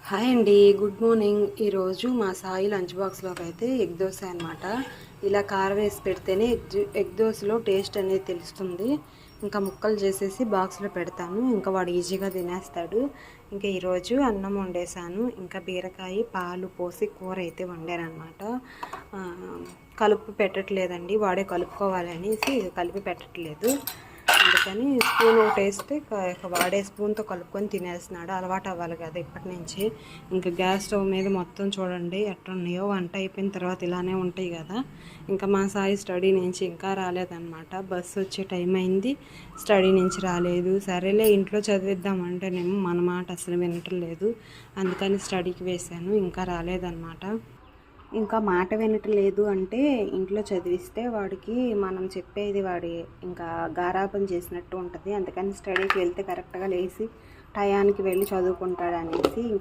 Hi అండి, good morning. ఈరోజు మా సాయి లంచ్ బాక్స్లోకి అయితే ఎగ్ దోశ అనమాట. ఇలా కారం వేసి పెడితేనే ఎగ్ దోశలో టేస్ట్ అనేది తెలుస్తుంది. ఇంకా ముక్కలు చేసేసి బాక్స్లో పెడతాను, ఇంకా వాడు ఈజీగా తినేస్తాడు. ఇంకా ఈరోజు అన్నం వండేసాను, ఇంకా బీరకాయ పాలు పోసి కూర అయితే వండానమాట. కలుపు పెట్టట్లేదండి, వాడే కలుపుకోవాలి అనేసి కలిపి పెట్టట్లేదు. అందుకని స్పూన్ ఒకటి వేస్తే వాడే స్పూన్తో కలుపుకొని తినేస్తున్నాడు. అలవాటు అవ్వాలి కదా ఇప్పటి నుంచి. ఇంకా గ్యాస్ స్టవ్ మీద మొత్తం చూడండి ఎట్లున్నాయో. వంట అయిపోయిన తర్వాత ఇలానే ఉంటాయి కదా. ఇంకా మా సాయి స్టడీ నుంచి ఇంకా రాలేదన్నమాట. బస్సు వచ్చే టైం అయింది, స్టడీ నుంచి రాలేదు. సరేలే ఇంట్లో చదివిద్దామంటేనేమో మన మాట అసలు వినట్లేదు. అందుకని స్టడీకి వేశాను, ఇంకా రాలేదన్నమాట. ఇంకా మాట వినట్లేదు అంటే ఇంట్లో చదివిస్తే వాడికి మనం చెప్పేది వాడి ఇంకా గారాబం చేసినట్టు ఉంటుంది. అందుకని స్టడీకి వెళ్తే కరెక్ట్గా లేచి టయానికి వెళ్ళి చదువుకుంటాడు అనేసి ఇంకా